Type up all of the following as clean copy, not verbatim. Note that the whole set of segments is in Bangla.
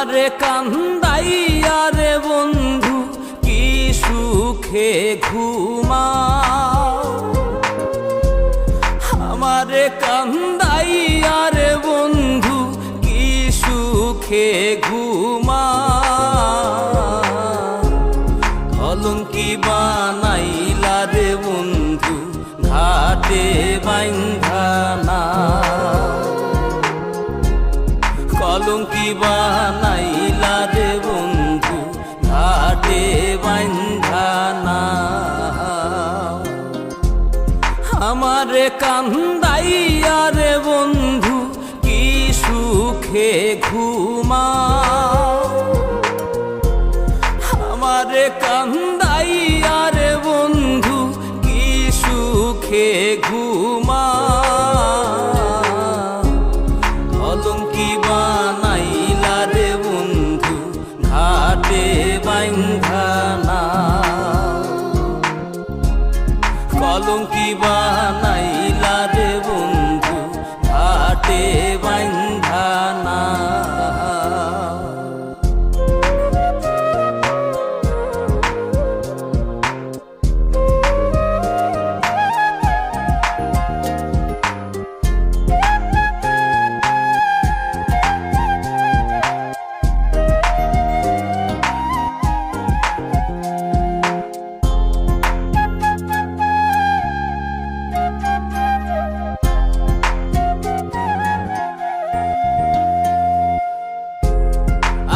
আমারে কান্দাইয়া রে বন্ধু কি সুখে ঘুমাও, আমারে কান্দাইয়া রে বন্ধু কি সুখে ঘুমাও। কলঙ্কি বানাইলা রে বন্ধু ঘাটে বাইন্ধা না, কলঙ্কি বানাইলা রে বন্ধু ঘাটে বাইন্ধা না। আমারে কান্দাইয়া রে বন্ধু কি সুখে ঘুমাও, আমারে কান্দাইয়া রে বন্ধু কি সুখে ঘুমাও। কলঙ্কি বানাইলা রে বন্ধু ঘাটে বাইন্ধা না, কলঙ্কি বানাইলা রে বন্ধু ঘাটে বাইন্ধা না।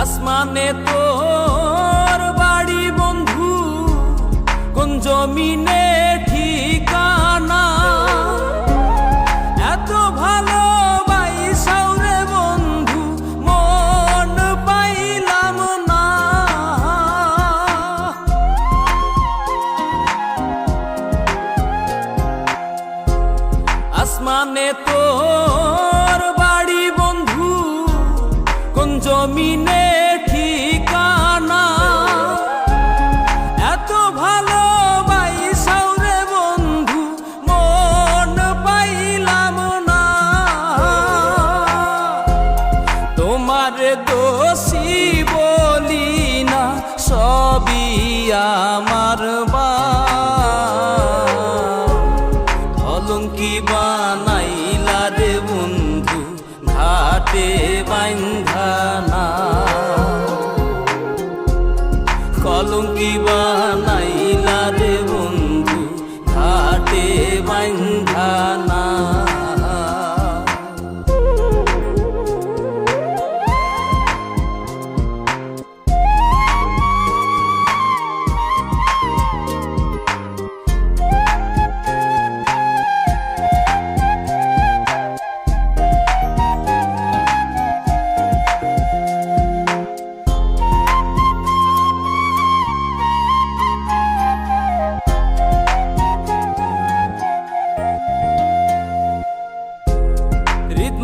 আসমানে তোর বাড়ি বন্ধু, কোন জমিনে ঠিকানা, এত ভালোবাসাও রে বন্ধু মন পাইলাম না। আসমানে তোর বাড়ি বন্ধু, কোন জমিনে ঠিকানা, এত ভালোবাসাও রে বন্ধু মন পাইলাম না। তোমার দোষী বলি না, সবই আমার কলঙ্কি বানাইলা রে বন্ধু ঘাটে বাইন্ধা না, কলঙ্কি বানাইলা রে বন্ধু ঘাটে বাইন্ধা না।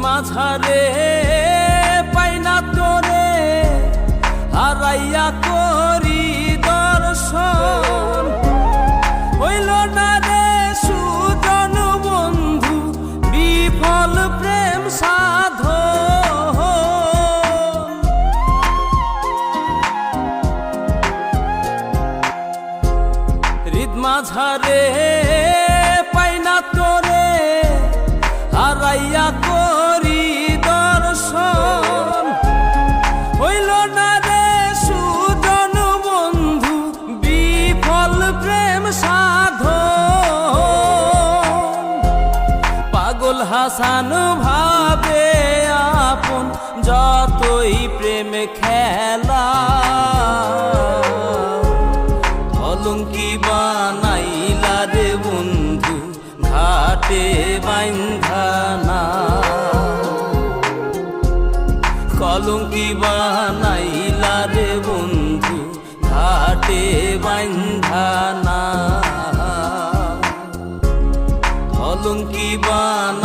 মাঝারে পাইনা তোরে হারাইয়া করি দর্শন, হইল না রে সুজন বন্ধু বিফল প্রেম সাধন। হৃদ মাঝারে পাইনা তোরে হারাইয়া করি দর্শন, হইল না রে সুজন বন্ধু বিফল প্রেম সাধন। পাগল হাসান ভাবে আপন যতই প্রেম খেলা, কলঙ্কি বানাইলা রে বন্ধু ঘাটে বাইন্ধা না, কলঙ্কি বানাইলা রে বন্ধু ঘাটে বাইন্ধা না, কলঙ্কি বানাইলা